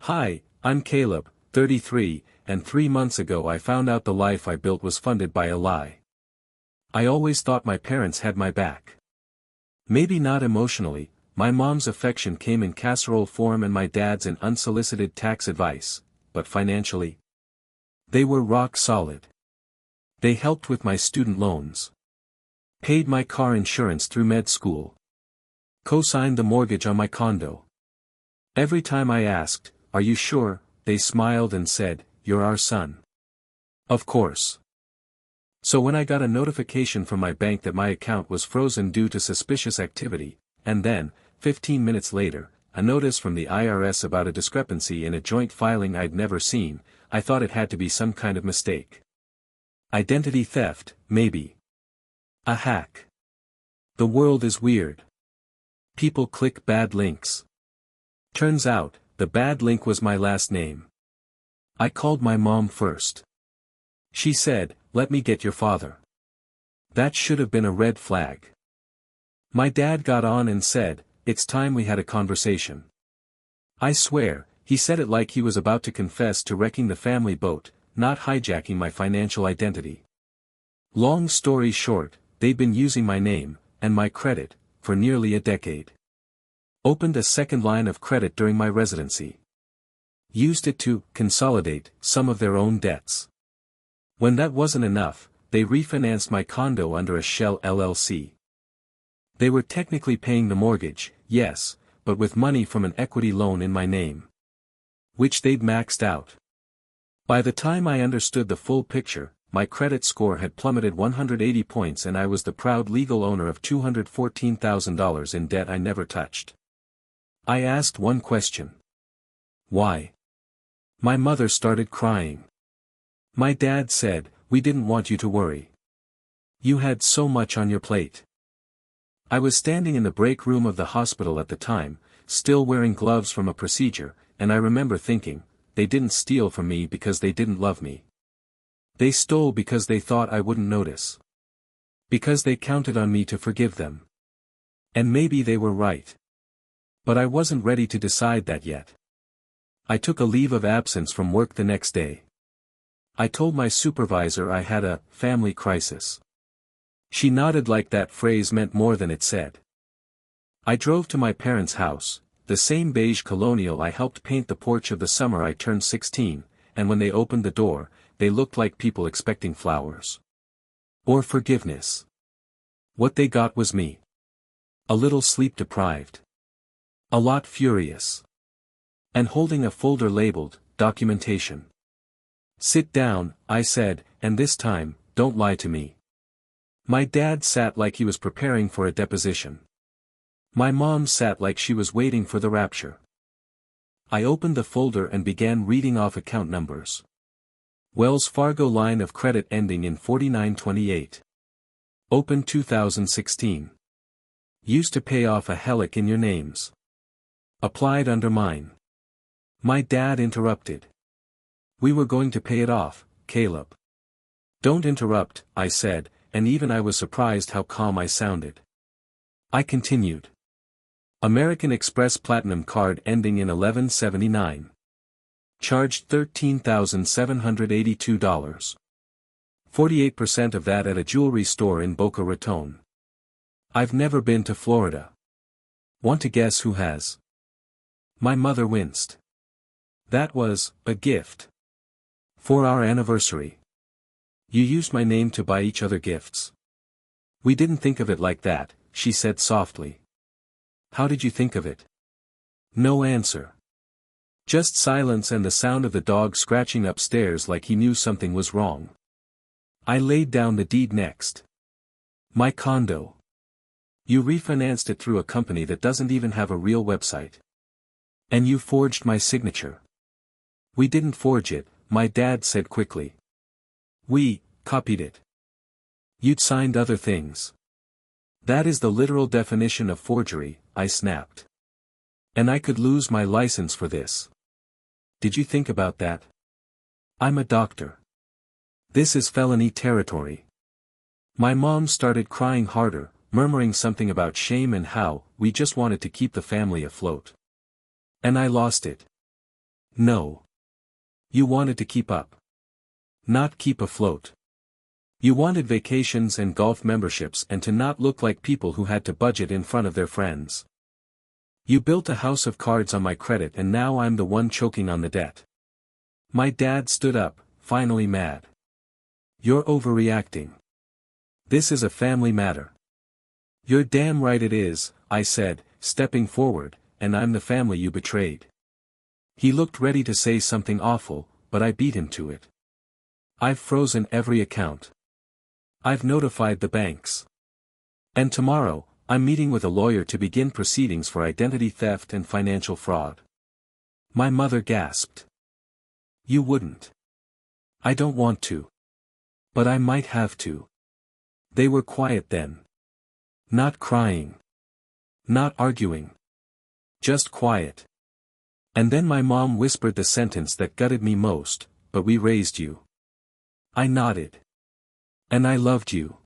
Hi, I'm Caleb, 33, and 3 months ago I found out the life I built was funded by a lie. I always thought my parents had my back. Maybe not emotionally, my mom's affection came in casserole form and my dad's in unsolicited tax advice, but financially, they were rock solid. They helped with my student loans, paid my car insurance through med school, co-signed the mortgage on my condo. Every time I asked, "Are you sure?" they smiled and said, "You're our son." Of course. So when I got a notification from my bank that my account was frozen due to suspicious activity, and then, 15 minutes later, a notice from the IRS about a discrepancy in a joint filing I'd never seen, I thought it had to be some kind of mistake. Identity theft, maybe. A hack. The world is weird. People click bad links. Turns out, the bad link was my last name. I called my mom first. She said, "Let me get your father." That should have been a red flag. My dad got on and said, "It's time we had a conversation." I swear, he said it like he was about to confess to wrecking the family boat, not hijacking my financial identity. Long story short, they'd been using my name, and my credit, for nearly a decade. Opened a second line of credit during my residency. Used it to consolidate some of their own debts. When that wasn't enough, they refinanced my condo under a shell LLC. They were technically paying the mortgage, yes, but with money from an equity loan in my name, which they'd maxed out. By the time I understood the full picture, my credit score had plummeted 180 points and I was the proud legal owner of $214,000 in debt I never touched. I asked one question. Why? My mother started crying. My dad said, "We didn't want you to worry. You had so much on your plate." I was standing in the break room of the hospital at the time, still wearing gloves from a procedure, and I remember thinking, they didn't steal from me because they didn't love me. They stole because they thought I wouldn't notice. Because they counted on me to forgive them. And maybe they were right. But I wasn't ready to decide that yet. I took a leave of absence from work the next day. I told my supervisor I had a family crisis. She nodded like that phrase meant more than it said. I drove to my parents' house, the same beige colonial I helped paint the porch of the summer I turned 16, and when they opened the door, they looked like people expecting flowers. Or forgiveness. What they got was me. A little sleep-deprived. A lot furious. And holding a folder labeled, documentation. "Sit down," I said, "and this time, don't lie to me." My dad sat like he was preparing for a deposition. My mom sat like she was waiting for the rapture. I opened the folder and began reading off account numbers. Wells Fargo line of credit ending in 4928. Open 2016. Used to pay off a helic in your names. Applied under mine. My dad interrupted. "We were going to pay it off, Caleb." "Don't interrupt," I said, and even I was surprised how calm I sounded. I continued. American Express Platinum card ending in 1179. Charged $13,782. 48% of that at a jewelry store in Boca Raton. I've never been to Florida. Want to guess who has? My mother winced. "That was a gift. For our anniversary. You used my name to buy each other gifts." "We didn't think of it like that," she said softly. "How did you think of it?" No answer. Just silence and the sound of the dog scratching upstairs like he knew something was wrong. I laid down the deed next. "My condo. You refinanced it through a company that doesn't even have a real website. And you forged my signature." "We didn't forge it," my dad said quickly. "We copied it. You'd signed other things." "That is the literal definition of forgery," I snapped. "And I could lose my license for this. Did you think about that? I'm a doctor. This is felony territory." My mom started crying harder, murmuring something about shame and how we just wanted to keep the family afloat. And I lost it. No. You wanted to keep up. Not keep afloat. You wanted vacations and golf memberships and to not look like people who had to budget in front of their friends. You built a house of cards on my credit and now I'm the one choking on the debt. My dad stood up, finally mad. You're overreacting. This is a family matter. You're damn right it is, I said, stepping forward, and I'm the family you betrayed. He looked ready to say something awful, but I beat him to it. I've frozen every account. I've notified the banks. And tomorrow, I'm meeting with a lawyer to begin proceedings for identity theft and financial fraud. My mother gasped. You wouldn't. I don't want to. But I might have to. They were quiet then. Not crying. Not arguing. Just quiet. And then my mom whispered the sentence that gutted me most, but we raised you. I nodded. And I loved you.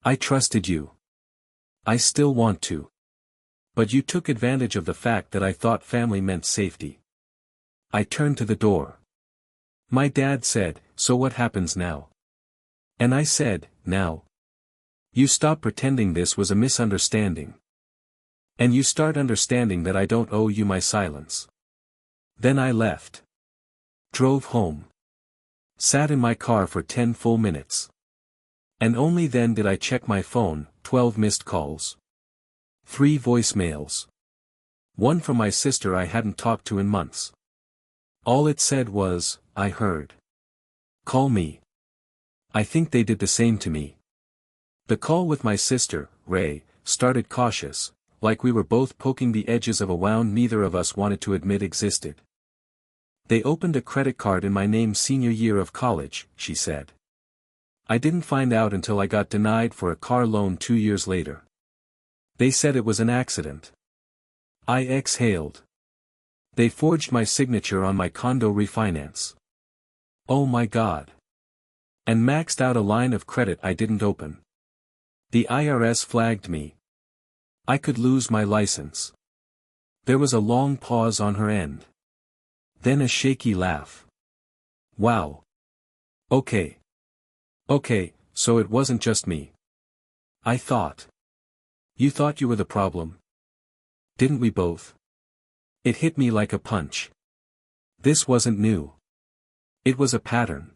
I trusted you. I still want to. But you took advantage of the fact that I thought family meant safety. I turned to the door. My dad said, so what happens now? And I said, now. You stop pretending this was a misunderstanding. And you start understanding that I don't owe you my silence. Then I left. Drove home. Sat in my car for 10 full minutes. And only then did I check my phone, 12 missed calls. 3 voicemails. One from my sister I hadn't talked to in months. All it said was, I heard. Call me. I think they did the same to me. The call with my sister, Ray, started cautious, like we were both poking the edges of a wound neither of us wanted to admit existed. They opened a credit card in my name senior year of college, she said. I didn't find out until I got denied for a car loan 2 years later. They said it was an accident. I exhaled. They forged my signature on my condo refinance. Oh my God. And maxed out a line of credit I didn't open. The IRS flagged me. I could lose my license. There was a long pause on her end. Then a shaky laugh. Wow. Okay. Okay, so it wasn't just me. I thought. You thought you were the problem? Didn't we both? It hit me like a punch. This wasn't new. It was a pattern.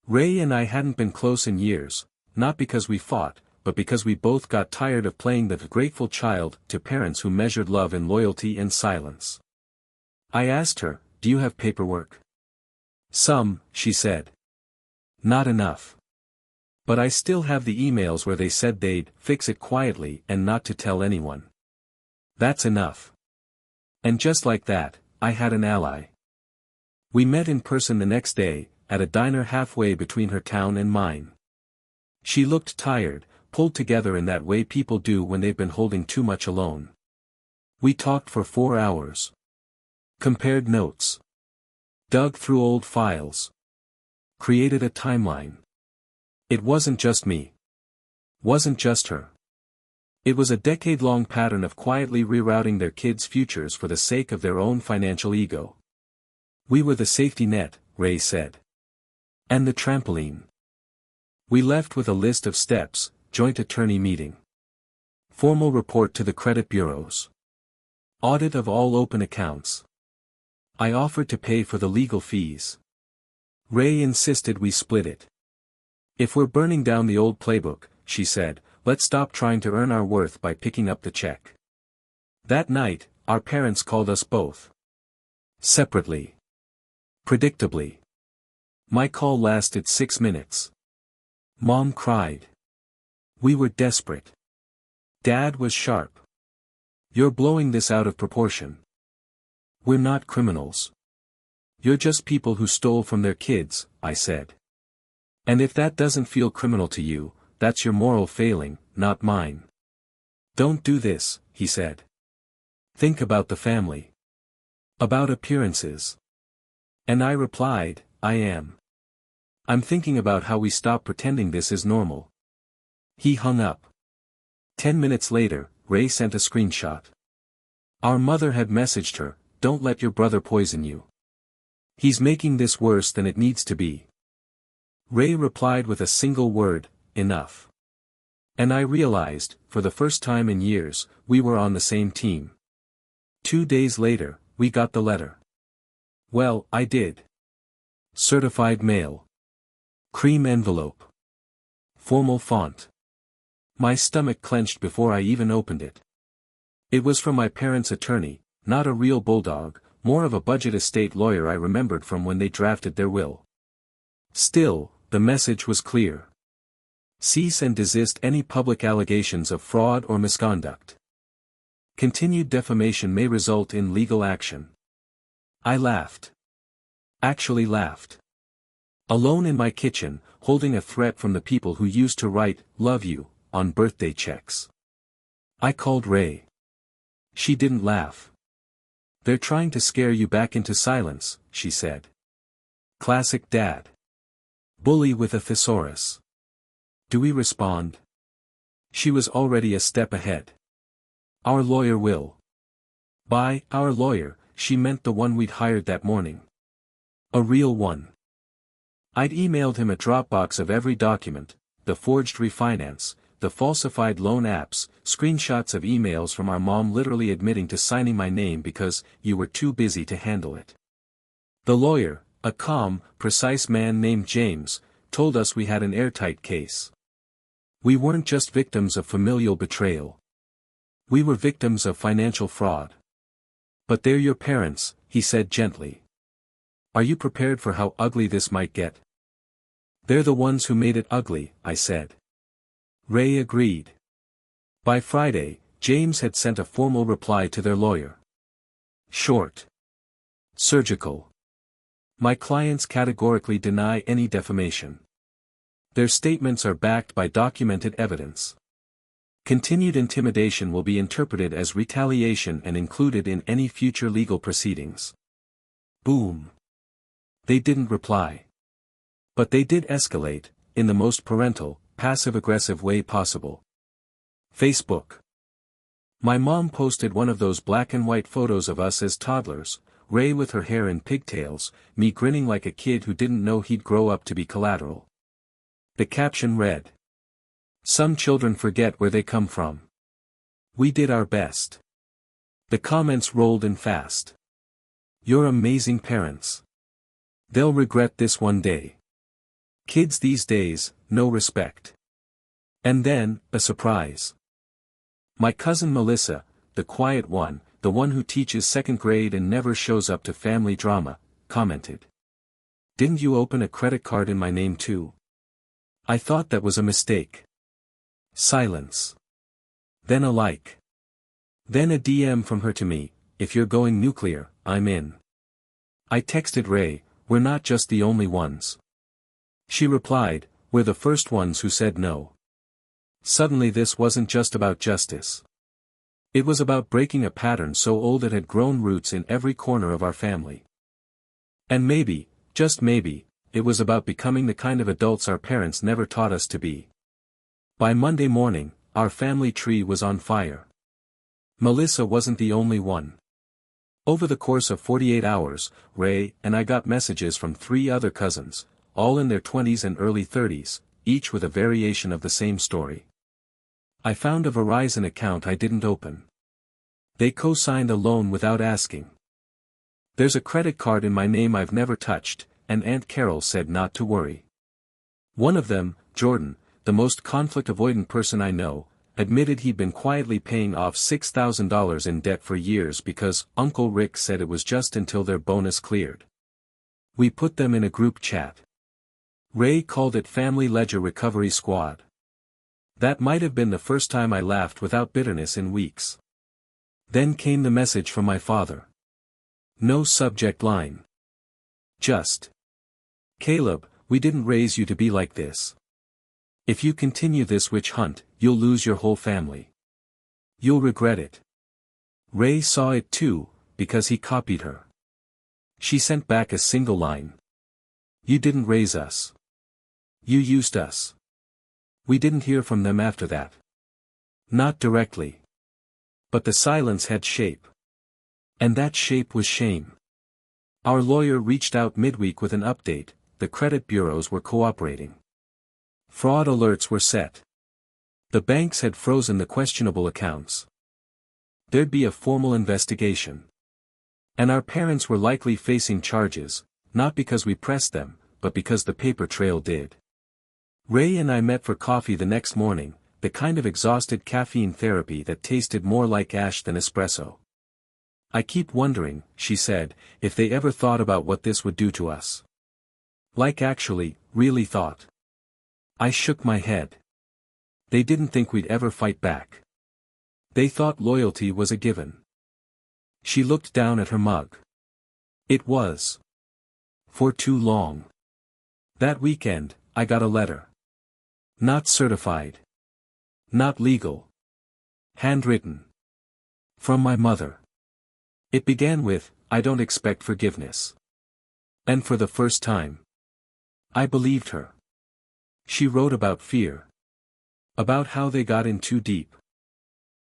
Ray and I hadn't been close in years, not because we fought, but because we both got tired of playing the grateful child to parents who measured love in loyalty and silence. I asked her, do you have paperwork? Some, she said. Not enough. But I still have the emails where they said they'd fix it quietly and not to tell anyone. That's enough. And just like that, I had an ally. We met in person the next day, at a diner halfway between her town and mine. She looked tired, pulled together in that way people do when they've been holding too much alone. We talked for 4 hours. Compared notes. Dug through old files. Created a timeline. It wasn't just me. Wasn't just her. It was a decade-long pattern of quietly rerouting their kids' futures for the sake of their own financial ego. We were the safety net, Ray said. And the trampoline. We left with a list of steps, joint attorney meeting. Formal report to the credit bureaus. Audit of all open accounts. I offered to pay for the legal fees. Ray insisted we split it. If we're burning down the old playbook, she said, let's stop trying to earn our worth by picking up the check. That night, our parents called us both. Separately. Predictably. My call lasted 6 minutes. Mom cried. We were desperate. Dad was sharp. You're blowing this out of proportion. We're not criminals. You're just people who stole from their kids, I said. And if that doesn't feel criminal to you, that's your moral failing, not mine. Don't do this, he said. Think about the family. About appearances. And I replied, I am. I'm thinking about how we stop pretending this is normal. He hung up. 10 minutes later, Ray sent a screenshot. Our mother had messaged her, don't let your brother poison you. He's making this worse than it needs to be. Ray replied with a single word, enough. And I realized, for the first time in years, we were on the same team. 2 days later, we got the letter. Well, I did. Certified mail. Cream envelope. Formal font. My stomach clenched before I even opened it. It was from my parents' attorney, not a real bulldog, more of a budget estate lawyer I remembered from when they drafted their will. Still, the message was clear. Cease and desist any public allegations of fraud or misconduct. Continued defamation may result in legal action. I laughed. Actually laughed. Alone in my kitchen, holding a threat from the people who used to write, "Love you," on birthday checks. I called Ray. She didn't laugh. "They're trying to scare you back into silence," she said. Classic dad. Bully with a thesaurus. Do we respond? She was already a step ahead. Our lawyer will. By our lawyer, she meant the one we'd hired that morning. A real one. I'd emailed him a Dropbox of every document, the forged refinance, the falsified loan apps, screenshots of emails from our mom literally admitting to signing my name because you were too busy to handle it. The lawyer, a calm, precise man named James, told us we had an airtight case. We weren't just victims of familial betrayal. We were victims of financial fraud. But they're your parents, he said gently. Are you prepared for how ugly this might get? They're the ones who made it ugly, I said. Ray agreed. By Friday, James had sent a formal reply to their lawyer. Short. Surgical. My clients categorically deny any defamation. Their statements are backed by documented evidence. Continued intimidation will be interpreted as retaliation and included in any future legal proceedings. Boom. They didn't reply. But they did escalate, in the most parental, passive-aggressive way possible. Facebook. My mom posted one of those black and white photos of us as toddlers, Ray with her hair in pigtails, me grinning like a kid who didn't know he'd grow up to be collateral. The caption read, "Some children forget where they come from. We did our best." The comments rolled in fast. You're amazing parents. They'll regret this one day. Kids these days, no respect. And then, a surprise. My cousin Melissa, the quiet one, the one who teaches second grade and never shows up to family drama, commented. Didn't you open a credit card in my name too? I thought that was a mistake. Silence. Then a like. Then a DM from her to me, if you're going nuclear, I'm in. I texted Ray, we're not just the only ones. She replied, we're the first ones who said no. Suddenly this wasn't just about justice. It was about breaking a pattern so old it had grown roots in every corner of our family. And maybe, just maybe, it was about becoming the kind of adults our parents never taught us to be. By Monday morning, our family tree was on fire. Melissa wasn't the only one. Over the course of 48 hours, Ray and I got messages from 3 other cousins, all in their 20s and early 30s, each with a variation of the same story. I found a Verizon account I didn't open. They co-signed a loan without asking. There's a credit card in my name I've never touched, and Aunt Carol said not to worry. One of them, Jordan, the most conflict-avoidant person I know, admitted he'd been quietly paying off $6,000 in debt for years because Uncle Rick said it was just until their bonus cleared. We put them in a group chat. Ray called it Family Ledger Recovery Squad. That might have been the first time I laughed without bitterness in weeks. Then came the message from my father. No subject line. Just. Caleb, we didn't raise you to be like this. If you continue this witch hunt, you'll lose your whole family. You'll regret it. Ray saw it too, because he copied her. She sent back a single line. You didn't raise us. You used us. We didn't hear from them after that. Not directly. But the silence had shape. And that shape was shame. Our lawyer reached out midweek with an update. The credit bureaus were cooperating. Fraud alerts were set. The banks had frozen the questionable accounts. There'd be a formal investigation. And our parents were likely facing charges, not because we pressed them, but because the paper trail did. Ray and I met for coffee the next morning, the kind of exhausted caffeine therapy that tasted more like ash than espresso. "I keep wondering," she said, "if they ever thought about what this would do to us." Like actually, really thought. I shook my head. They didn't think we'd ever fight back. They thought loyalty was a given. She looked down at her mug. It was. For too long. That weekend, I got a letter. Not certified. Not legal. Handwritten. From my mother. It began with, "I don't expect forgiveness." And for the first time, I believed her. She wrote about fear. About how they got in too deep.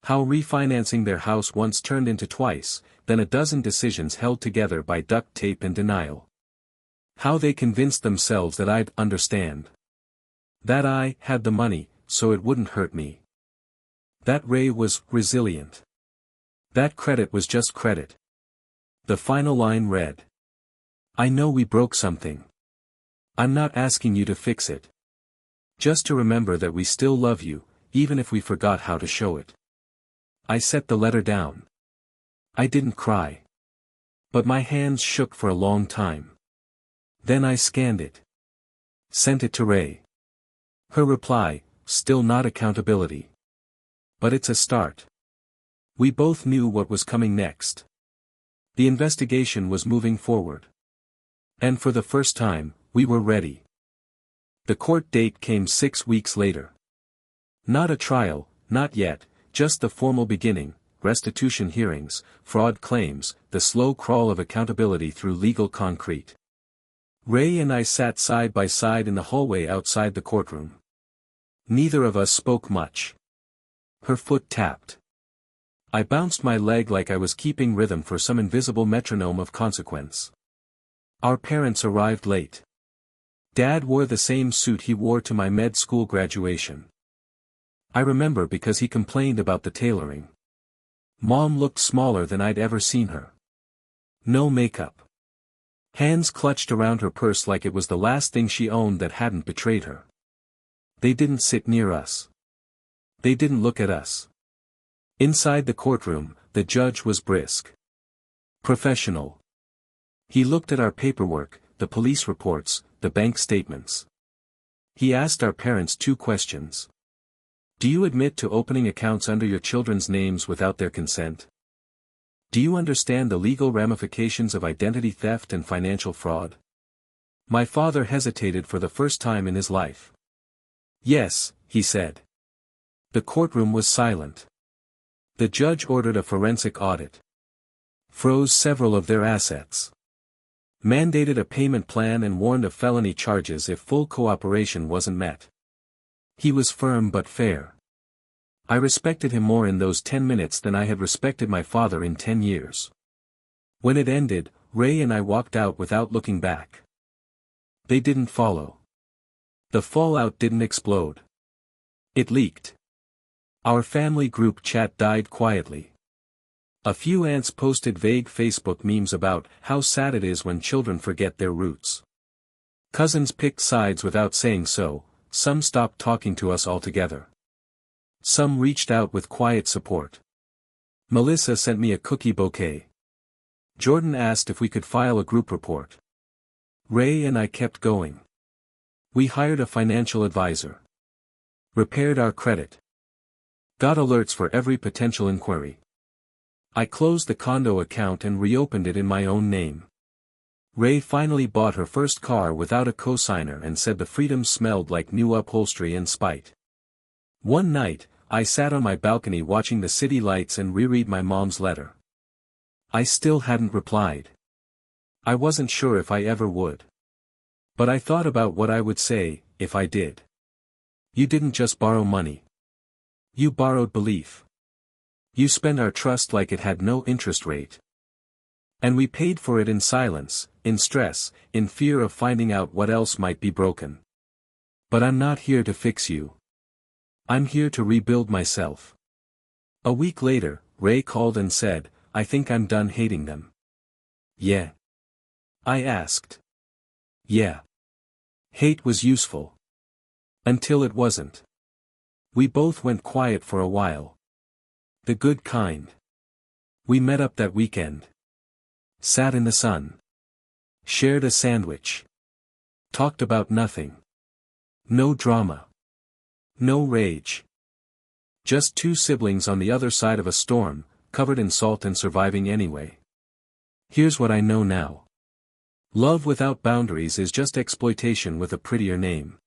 How refinancing their house once turned into twice, then a dozen decisions held together by duct tape and denial. How they convinced themselves that I'd understand. That I had the money, so it wouldn't hurt me. That Ray was resilient. That credit was just credit. The final line read, "I know we broke something. I'm not asking you to fix it. Just to remember that we still love you, even if we forgot how to show it." I set the letter down. I didn't cry. But my hands shook for a long time. Then I scanned it. Sent it to Ray. Her reply, "Still not accountability. But it's a start." We both knew what was coming next. The investigation was moving forward. And for the first time, we were ready. The court date came 6 weeks later. Not a trial, not yet, just the formal beginning, restitution hearings, fraud claims, the slow crawl of accountability through legal concrete. Ray and I sat side by side in the hallway outside the courtroom. Neither of us spoke much. Her foot tapped. I bounced my leg like I was keeping rhythm for some invisible metronome of consequence. Our parents arrived late. Dad wore the same suit he wore to my med school graduation. I remember because he complained about the tailoring. Mom looked smaller than I'd ever seen her. No makeup. Hands clutched around her purse like it was the last thing she owned that hadn't betrayed her. They didn't sit near us. They didn't look at us. Inside the courtroom, the judge was brisk. Professional. He looked at our paperwork, the police reports, the bank statements. He asked our parents 2 questions. "Do you admit to opening accounts under your children's names without their consent? Do you understand the legal ramifications of identity theft and financial fraud?" My father hesitated for the first time in his life. "Yes," he said. The courtroom was silent. The judge ordered a forensic audit. Froze several of their assets. Mandated a payment plan and warned of felony charges if full cooperation wasn't met. He was firm but fair. I respected him more in those 10 minutes than I had respected my father in 10 years. When it ended, Ray and I walked out without looking back. They didn't follow. The fallout didn't explode. It leaked. Our family group chat died quietly. A few aunts posted vague Facebook memes about how sad it is when children forget their roots. Cousins picked sides without saying so, some stopped talking to us altogether. Some reached out with quiet support. Melissa sent me a cookie bouquet. Jordan asked if we could file a group report. Ray and I kept going. We hired a financial advisor. Repaired our credit. Got alerts for every potential inquiry. I closed the condo account and reopened it in my own name. Ray finally bought her first car without a cosigner and said the freedom smelled like new upholstery and spite. One night, I sat on my balcony watching the city lights and reread my mom's letter. I still hadn't replied. I wasn't sure if I ever would. But I thought about what I would say, if I did. You didn't just borrow money. You borrowed belief. You spent our trust like it had no interest rate. And we paid for it in silence, in stress, in fear of finding out what else might be broken. But I'm not here to fix you. I'm here to rebuild myself. A week later, Ray called and said, I think I'm done hating them. Yeah? I asked. Yeah. Hate was useful. Until it wasn't. We both went quiet for a while. The good kind. We met up that weekend. Sat in the sun. Shared a sandwich. Talked about nothing. No drama. No rage. Just two siblings on the other side of a storm, covered in salt and surviving anyway. Here's what I know now. Love without boundaries is just exploitation with a prettier name.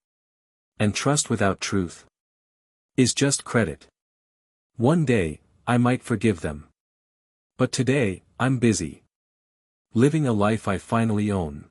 And trust without truth is just credit. One day, I might forgive them. But today, I'm busy. Living a life I finally own.